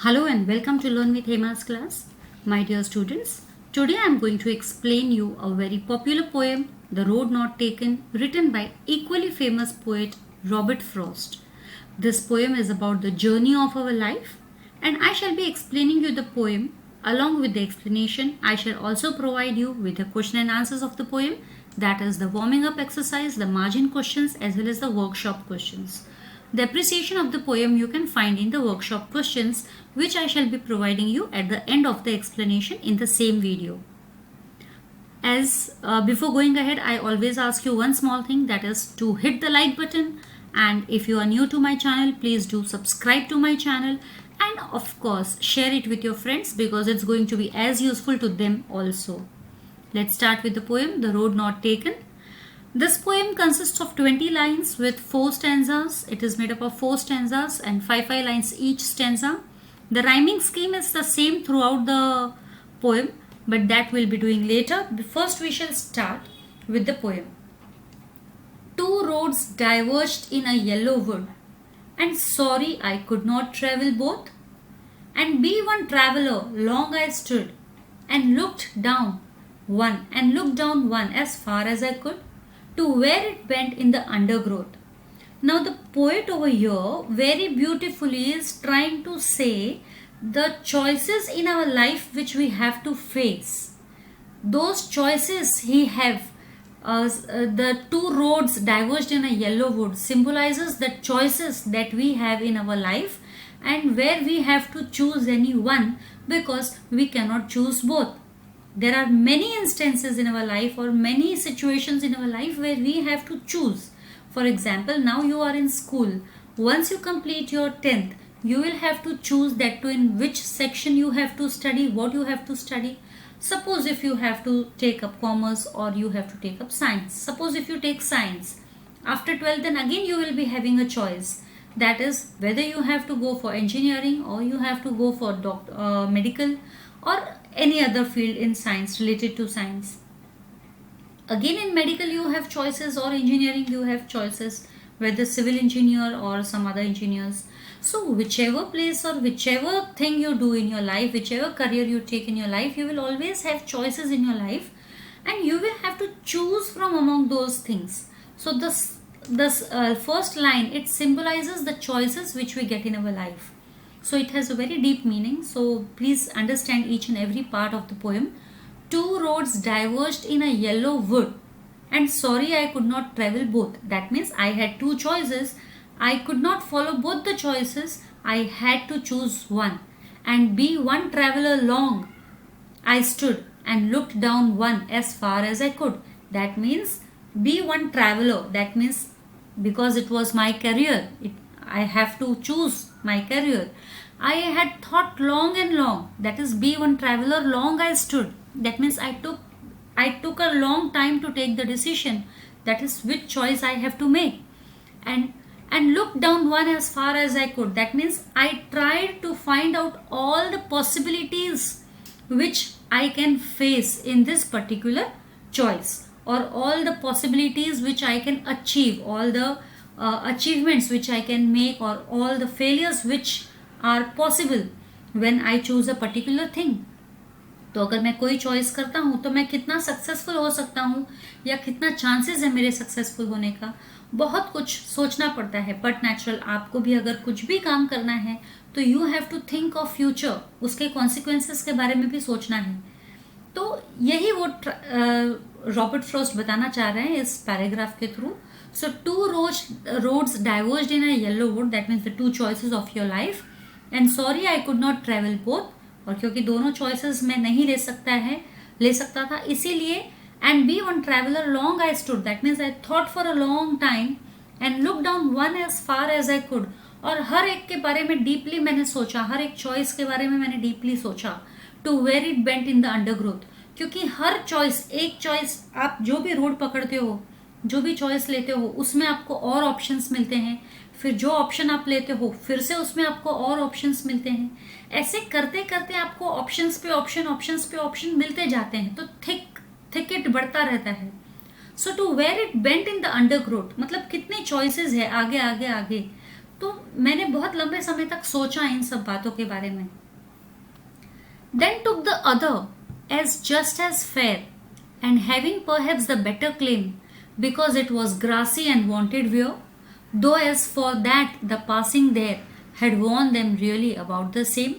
Hello and welcome to Learn with Hema's class. My dear students, today I am going to explain you a very popular poem, The Road Not Taken, written by equally famous poet Robert Frost. This poem is about the journey of our life, and I shall be explaining you the poem. Along with the explanation, I shall also provide you with the question and answers of the poem, that is the warming up exercise, the margin questions as well as the workshop questions. The appreciation of the poem you can find in the workshop questions, which I shall be providing you at the end of the explanation in the same video. As before going ahead, I always ask you one small thing, that is to hit the like button, and if you are new to my channel, please do subscribe to my channel, and of course share it with your friends because it's going to be as useful to them also. Let's start with the poem, The Road Not Taken. This poem consists of 20 lines with 4 stanzas. It is made up of 4 stanzas and 5 lines each stanza. The rhyming scheme is the same throughout the poem, but that we'll be doing later. First we shall start with the poem. Two roads diverged in a yellow wood, and sorry I could not travel both. And be one traveller, long I stood, and looked down one as far as I could, to where it bent in the undergrowth. Now the poet over here very beautifully is trying to say the choices in our life which we have to face. Those choices he have, the two roads diverged in a yellow wood symbolizes the choices that we have in our life, and where we have to choose any one because we cannot choose both. There are many instances in our life or many situations in our life where we have to choose. For example, now you are in school. Once you complete your 10th, you will have to choose that to in which section you have to study, what you have to study. Suppose if you have to take up commerce or you have to take up science. Suppose if you take science, after 12th then again you will be having a choice. That is whether you have to go for engineering or you have to go for medical or any other field in science related to science. Again in medical you have choices, or engineering you have choices, whether civil engineer or some other engineers. So whichever place or whichever thing you do in your life, whichever career you take in your life, you will always have choices in your life, and you will have to choose from among those things. So this first line, it symbolizes the choices which we get in our life. So it has a very deep meaning. So please understand each and every part of the poem. Two roads diverged in a yellow wood, and sorry I could not travel both. That means I had two choices. I could not follow both the choices. I had to choose one. And be one traveller long I stood, and looked down one as far as I could. That means be one traveller. That means because it was my career, I have to choose my career. I had thought long and long. That is, be one traveller, long I stood. That means I took a long time to take the decision. That is which choice I have to make. And looked down one as far as I could. That means I tried to find out all the possibilities which I can face in this particular choice, or all the possibilities which I can achieve, all the achievements which I can make, or all the failures which are possible when I choose a particular thing. तो अगर मैं कोई choice करता हूँ तो मैं कितना successful हो सकता हूँ या कितना चांसेस है मेरे सक्सेसफुल होने का, बहुत कुछ सोचना पड़ता है. बट नेचुरल, आपको भी अगर कुछ भी काम करना है तो you have to think of future, उसके कॉन्सिक्वेंसेस के बारे में भी सोचना है. तो यही वो रॉबर्ट फ्रॉस्ट बताना चाह रहे हैं इस पैराग्राफ के through. So two roads diverged in a yellow wood, that means the two choices of your life, and sorry I could not travel both, और क्योंकि दोनों choices मैं नहीं ले सकता था इसीलिए, and be one traveller long I stood, that means I thought for a long time and looked down one as far as I could, और हर एक के बारे में डीपली मैंने सोचा, हर एक चॉइस के बारे में मैंने डीपली सोचा. To where it bent in the undergrowth, क्योंकि हर चॉइस, एक चॉइस, आप जो भी रोड पकड़ते हो, जो भी चॉइस लेते हो, उसमें आपको और ऑप्शंस मिलते हैं. फिर जो ऑप्शन आप लेते हो फिर से उसमें आपको और ऑप्शंस मिलते हैं. ऐसे करते करते आपको ऑप्शंस पे ऑप्शन मिलते जाते हैं. तो थिकेट बढ़ता रहता है. So to where it bent in the undergrowth मतलब कितने चॉइसेस है आगे आगे आगे. तो मैंने बहुत लंबे समय तक सोचा इन सब बातों के बारे में. Then took the other as just as fair, and having perhaps the better claim, because it was grassy and wanted wear, though as for that the passing there had worn them really about the same.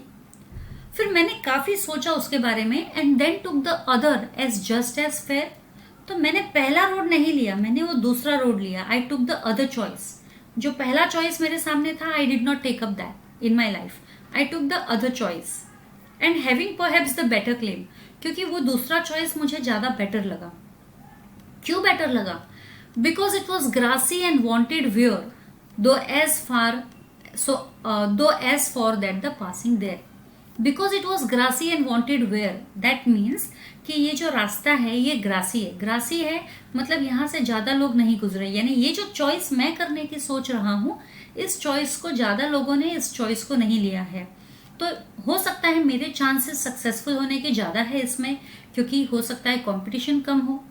फिर मैंने काफी सोचा उसके बारे में. And then took the other as just as fair. तो मैंने पहला रोड नहीं लिया, मैंने वो दूसरा रोड लिया. I took the other choice. जो पहला चॉइस मेरे सामने था, I did not take up that in my life. I took the other choice and having perhaps the better claim. क्योंकि वो दूसरा चॉइस मुझे ज्यादा बेटर लगा. क्यों बेटर लगा? Because it was grassy and wanted wear, though as for that the passing there. Because it was grassy and wanted wear, that means कि ये जो रास्ता है ये ग्रासी है. ग्रासी है मतलब यहाँ से ज्यादा लोग नहीं गुजरे. यानी ये जो चॉइस मैं करने की सोच रहा हूँ, इस चॉइस को ज्यादा लोगों ने इस चॉइस को नहीं लिया है. तो हो सकता है मेरे चांसेस सक्सेसफुल होने के ज्यादा है इसमें, क्योंकि हो सकता है कंपटीशन कम हो.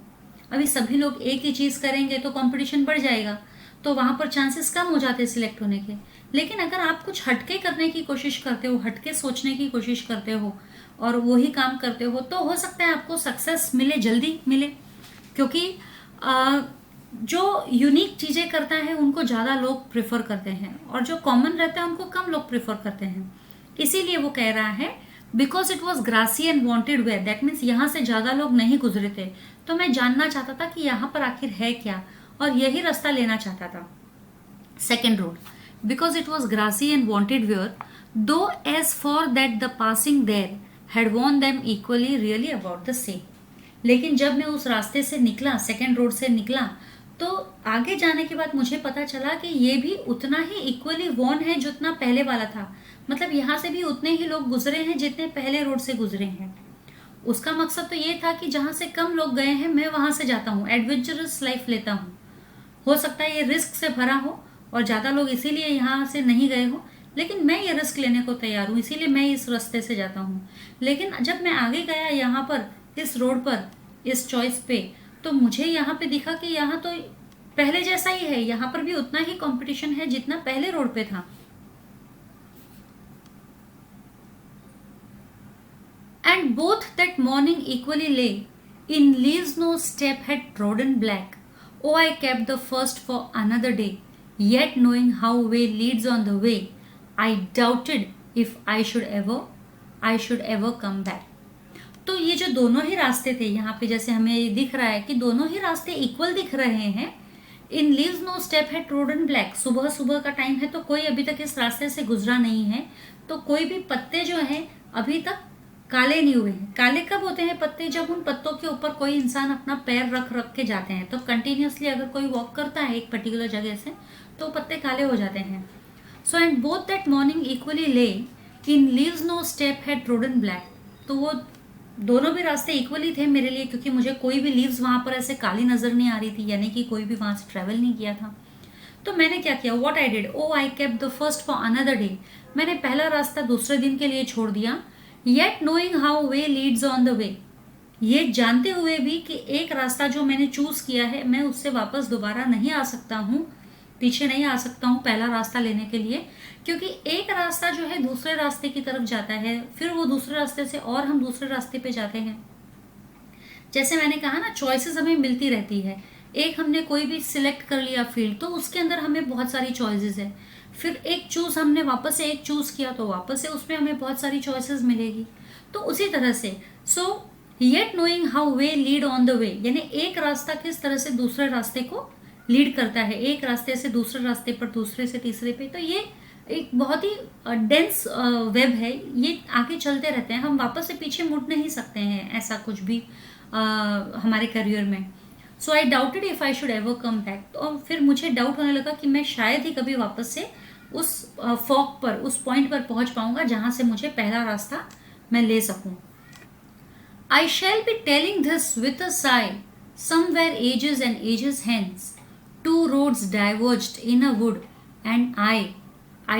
अभी सभी लोग एक ही चीज करेंगे तो कंपटीशन बढ़ जाएगा, तो वहां पर चांसेस कम हो जाते हैं सिलेक्ट होने के. लेकिन अगर आप कुछ हटके करने की कोशिश करते हो, हटके सोचने की कोशिश करते हो और वही काम करते हो, तो हो सकता है आपको सक्सेस मिले, जल्दी मिले. क्योंकि जो यूनिक चीजें करता है उनको ज्यादा लोग प्रेफर करते हैं, और जो कॉमन रहता है उनको कम लोग प्रेफर करते हैं. इसीलिए वो कह रहा है because it was grassy and wanted wear, that means यहाँ से ज्यादा लोग नहीं गुजरे थे. तो मैं जानना चाहता था कि यहाँ पर आखिर है क्या, और यही रास्ता लेना चाहता था. Second road, because it was grassy and wanted wear, though as for that the passing there had worn them equally really about the same. लेकिन जब मैं उस रास्ते से निकला, सेकेंड रोड से निकला, तो आगे जाने के बाद मुझे पता चला कि ये भी उतना ही इक्वली वॉर्न है जितना पहले वाला था. मतलब यहाँ से भी उतने ही लोग गुजरे हैं जितने पहले रोड से गुजरे हैं. उसका मकसद तो ये था कि जहाँ से कम लोग गए हैं मैं वहां से जाता हूँ, एडवेंचरस लाइफ लेता हूँ. हो सकता है ये रिस्क से भरा हो और ज्यादा लोग इसीलिए यहाँ से नहीं गए हो, लेकिन मैं ये रिस्क लेने को तैयार हूँ, इसीलिए मैं इस रास्ते से जाता हूँ. लेकिन जब मैं आगे गया यहाँ पर, इस रोड पर, इस चॉइस पे, तो मुझे यहाँ पे दिखा कि यहाँ तो पहले जैसा ही है, यहाँ पर भी उतना ही कंपटीशन है जितना पहले रोड पे था. And both that morning equally lay in leaves no step had trodden black. Oh I kept the first for another day, yet knowing how way leads on the way, I doubted if I should ever come back. तो ये जो दोनों ही रास्ते थे, यहाँ पे जैसे हमें दिख रहा है कि दोनों ही रास्ते इक्वल दिख रहे हैं. इन लीव्स नो स्टेप है ट्रोडन ब्लैक. सुबह सुबह का टाइम है तो कोई अभी तक इस रास्ते से गुजरा नहीं है, तो कोई भी पत्ते जो हैं अभी तक काले नहीं हुए हैं. काले कब होते हैं पत्ते? जब उन पत्तों के ऊपर कोई इंसान अपना पैर रख रख के जाते हैं. तो कंटिन्यूसली अगर कोई वॉक करता है एक पर्टिकुलर जगह से, तो पत्ते काले हो जाते हैं. So and both that morning equally lay in leaves no step had trodden black. तो वो दोनों भी रास्ते इक्वली थे मेरे लिए, क्योंकि मुझे कोई भी लीव्स वहां पर ऐसे काली नजर नहीं आ रही थी, यानी कि कोई भी वहां से ट्रेवल नहीं किया था. तो मैंने क्या किया? What I did, oh I kept the first for another day. मैंने पहला रास्ता दूसरे दिन के लिए छोड़ दिया. Yet knowing how way leads on the way, ये जानते हुए भी कि एक रास्ता जो मैंने चूज किया है, मैं उससे वापस दोबारा नहीं आ सकता हूँ, पीछे नहीं आ सकता हूँ पहला रास्ता लेने के लिए. क्योंकि एक रास्ता जो है दूसरे रास्ते की तरफ जाता है, फिर वो दूसरे रास्ते से और हम दूसरे रास्ते पे जाते हैं. जैसे मैंने कहा ना, चॉइसेस हमें मिलती रहती है. एक हमने कोई भी सिलेक्ट कर लिया फील्ड, तो उसके अंदर हमें बहुत सारी चॉइसेस है. फिर एक चूज हमने वापस से एक चूज किया, तो वापस से उसमें हमें बहुत सारी चॉइसेस मिलेगी. तो उसी तरह से सो yet knowing how way lead on the वे, यानी एक रास्ता किस तरह से दूसरे रास्ते को लीड करता है, एक रास्ते से दूसरे रास्ते पर, दूसरे से तीसरे पे. तो ये एक बहुत ही डेंस वेब है, ये आगे चलते रहते हैं, हम वापस से पीछे मुड़ नहीं सकते हैं ऐसा कुछ भी हमारे करियर में. So I doubted if I should ever come back. तो फिर मुझे डाउट होने लगा कि मैं शायद ही कभी वापस से उस फॉक पर, उस पॉइंट पर पहुंच पाऊंगा जहां से मुझे पहला रास्ता मैं ले सकूं. I shall be telling this with a sigh, somewhere ages and ages hence, two roads diverged in a wood, and I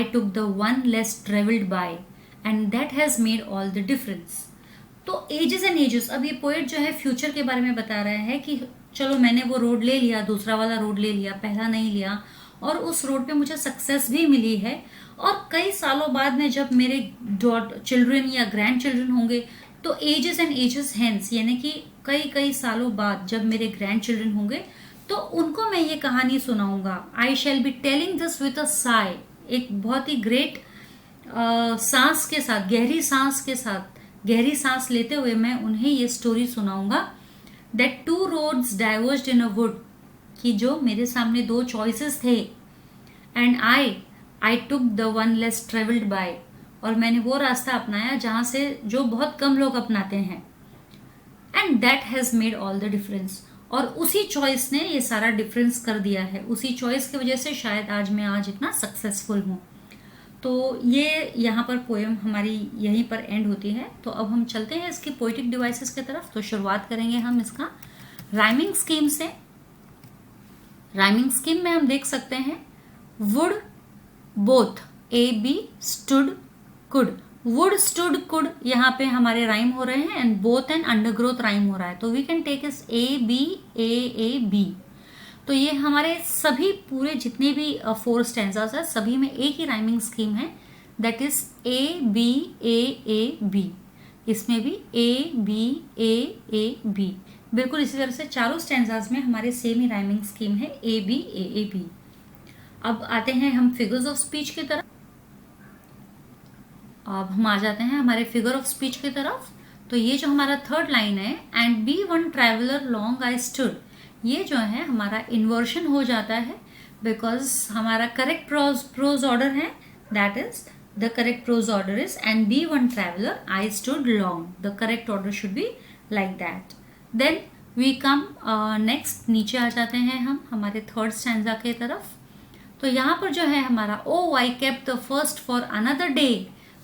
took the one less traveled by, and that has made all the difference. तो ages and ages, अब ये poet जो है future के बारे में बता रहा है कि चलो मैंने वो रोड ले लिया, दूसरा वाला रोड ले लिया, पहला नहीं लिया, और उस रोड पे मुझे सक्सेस भी मिली है। और कई सालों बाद में जब मेरे चिल्ड्रन या ग्रैंड चिल्ड्रन होंगे, तो एजेस एंड एजेस हेंस, यानी कि कई कई सालों बाद जब मेरे ग्रैंड चिल्ड्रन होंगे, तो उनको मैं ये कहानी सुनाऊंगा। I shall be telling this with a sigh, एक बहुत ही ग्रेट सांस के साथ, गहरी सांस के साथ, गहरी सांस लेते हुए मैं उन्हें ये स्टोरी सुनाऊंगा। That two roads diverged in a wood, कि जो मेरे सामने दो चॉइसेस थे, and I took the one less travelled by, और मैंने वो रास्ता अपनाया जहां से जो बहुत कम लोग अपनाते हैं। And that has made all the difference, और उसी चॉइस ने ये सारा डिफरेंस कर दिया है। उसी चॉइस की वजह से शायद आज मैं इतना सक्सेसफुल हूँ। तो ये यहाँ पर पोएम हमारी यहीं पर एंड होती है। तो अब हम चलते हैं इसकी पोएटिक डिवाइसेस की तरफ। तो शुरुआत करेंगे हम इसका राइमिंग स्कीम से। राइमिंग स्कीम में हम देख सकते हैं wood both, A B stood could, wood stood could, यहाँ पे हमारे राइम हो रहे हैं, and both and undergrowth rhyme हो रहा है। तो वी कैन टेक इस ए बी। तो ये हमारे सभी पूरे जितने भी 4 स्टैंजास है, सभी में एक ही राइमिंग स्कीम है, दैट इज ए बी। इसमें भी ए बी। बिल्कुल इसी तरह से चारों स्टैंजास में हमारे सेम ही राइमिंग स्कीम है, ए बी। अब आते हैं हम फिगर्स ऑफ स्पीच की तरफ। अब हम आ जाते हैं हमारे फिगर ऑफ स्पीच की तरफ। तो ये जो हमारा थर्ड लाइन है, and be one traveler long I stood, ये जो है हमारा इन्वर्शन हो जाता है, बिकॉज हमारा करेक्ट प्रोज ऑर्डर है, that is the correct prose order is and be one traveler I stood long, the correct order should be like that. Then we come next, नीचे आ जाते हैं हम हमारे थर्ड स्टैंजा के तरफ। तो यहाँ पर जो है हमारा oh I kept the first for another day,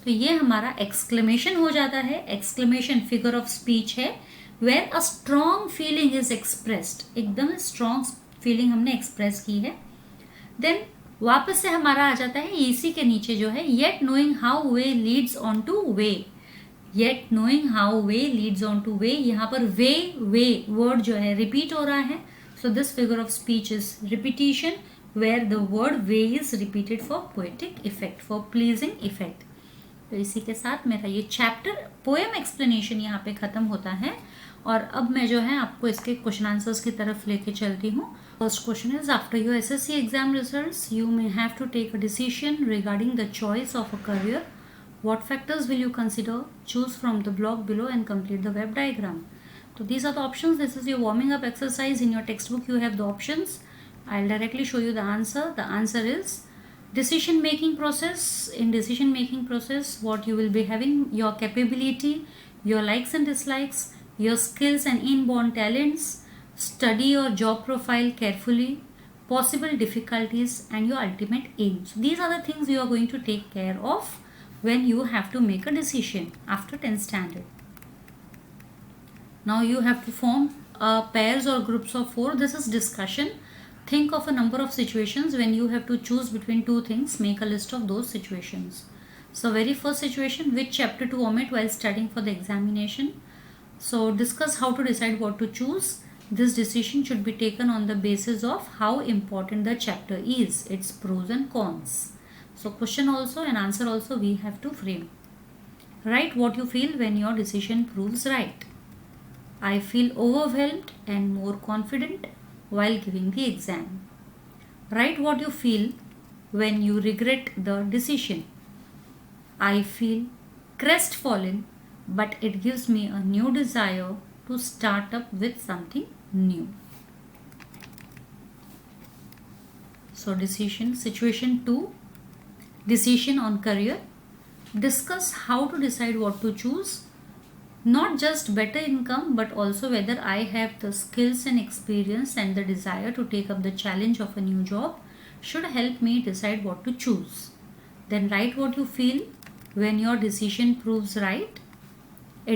तो ये हमारा एक्सक्लेमेशन हो जाता है। एक्सक्लेमेशन फिगर ऑफ स्पीच है, where a strong feeling is expressed, एकदम स्ट्रॉन्ग फीलिंग हमने एक्सप्रेस की है। देन वापस से हमारा आ जाता है इसी के नीचे जो है, yet knowing how way leads on two way, yet knowing how way leads on two way, यहाँ पर वे वर्ड जो है रिपीट हो रहा है। So this figure of speech is repetition, where the word way is repeated for poetic effect, for pleasing effect. तो इसी के साथ मेरा ये चैप्टर पोएम एक्सप्लेनेशन यहाँ पे खत्म होता है। और अब मैं जो है आपको इसके क्वेश्चन आंसर्स की तरफ लेके चलती हूँ। First question is, after your SSC exam results you may have to take a decision regarding the choice of a career, what factors will you consider, choose from the block below and complete the web diagram. तो these are the options, this is your warming up exercise. In your textbook you have the options. I'll directly show you the answer. The answer is decision making process. In decision making process, what you will be having, your capability, your likes and dislikes, your skills and inborn talents, study your job profile carefully, possible difficulties, and your ultimate aim. So these are the things you are going to take care of when you have to make a decision after 10th standard. Now you have to form pairs or groups of 4. This is discussion. Think of a number of situations when you have to choose between two things. Make a list of those situations. So very first situation, which chapter to omit while studying for the examination. So discuss how to decide what to choose. This decision should be taken on the basis of how important the chapter is, its pros and cons. So question also and answer also we have to frame. Write what you feel when your decision proves right. I feel overwhelmed and more confident while giving the exam. Write what you feel when you regret the decision. I feel crestfallen, but it gives me a new desire to start up with something new. So decision, situation 2, decision on career. Discuss how to decide what to choose. Not just better income, but also whether I have the skills and experience and the desire to take up the challenge of a new job should help me decide what to choose. Then write what you feel when your decision proves right.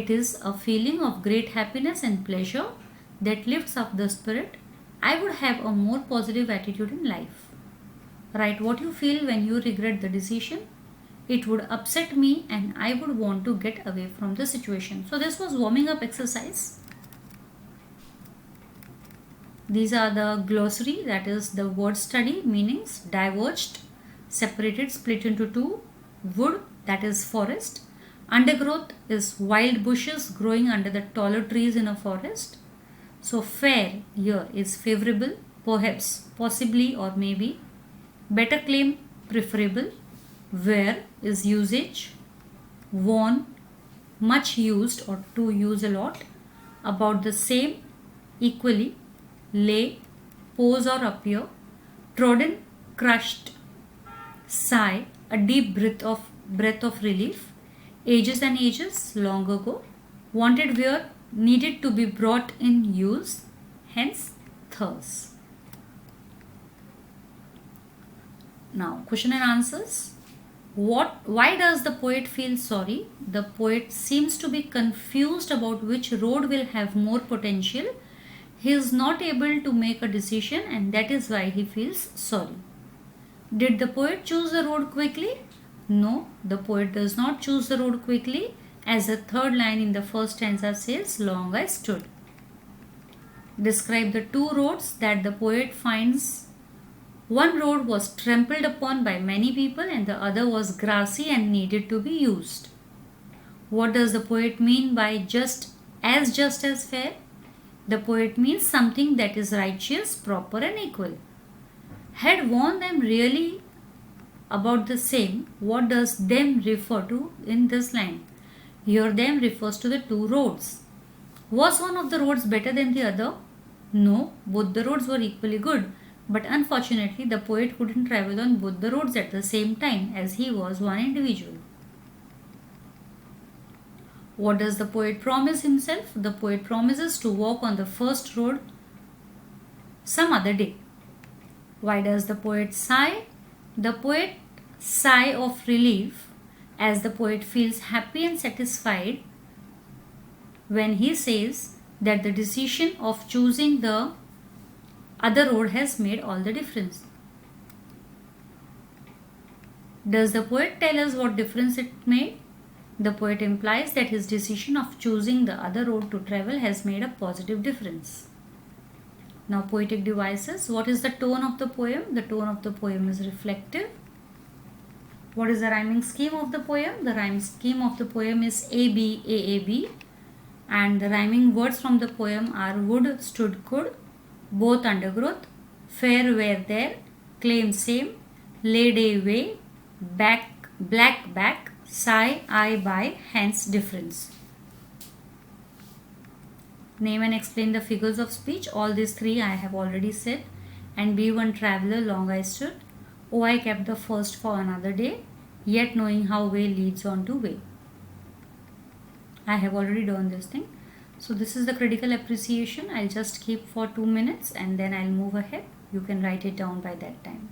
It is a feeling of great happiness and pleasure that lifts up the spirit. I would have a more positive attitude in life. Write what you feel when you regret the decision. It would upset me and I would want to get away from the situation. So this was warming up exercise. These are the glossary, that is the word study meanings: diverged, separated, split into two; wood, that is forest; undergrowth is wild bushes growing under the taller trees in a forest. So fair here is favorable, perhaps, possibly or maybe; better claim, preferable; where is usage; worn, much used or to use a lot; about the same, equally; lay, pose or appear; trodden, crushed; sigh, a deep breath of relief; ages and ages, long ago; wanted where, needed to be brought in use, hence thus. Now question and answers. Why does the poet feel sorry? The poet seems to be confused about which road will have more potential. He is not able to make a decision, and that is why he feels sorry. Did the poet choose the road quickly? No, the poet does not choose the road quickly, as the third line in the first stanza says, long I stood. Describe the two roads that the poet finds. One road was trampled upon by many people and the other was grassy and needed to be used. What does the poet mean by just as fair? The poet means something that is righteous, proper and equal. Had warned them really about the same, what does them refer to in this line? Here them refers to the two roads. Was one of the roads better than the other? No, both the roads were equally good. But unfortunately, the poet couldn't travel on both the roads at the same time, as he was one individual. What does the poet promise himself? The poet promises to walk on the first road some other day. Why does the poet sigh? The poet sigh of relief, as the poet feels happy and satisfied when he says that the decision of choosing the other road has made all the difference. Does the poet tell us what difference it made? The poet implies that his decision of choosing the other road to travel has made a positive difference. Now, poetic devices. What is the tone of the poem? The tone of the poem is reflective. What is the rhyming scheme of the poem? The rhyming scheme of the poem is AB, AAB. And the rhyming words from the poem are wood, stood, could, both undergrowth, fair were there, claim same, lay day way, back, black back, sigh, I by, hence difference. Name and explain the figures of speech. All these three I have already said. And be one traveller, long I stood. Oh, I kept the first for another day, yet knowing how way leads on to way. I have already done this thing. So this is the critical appreciation. I'll just keep for 2 minutes and then I'll move ahead. You can write it down by that time.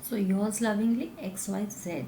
So yours lovingly XYZ.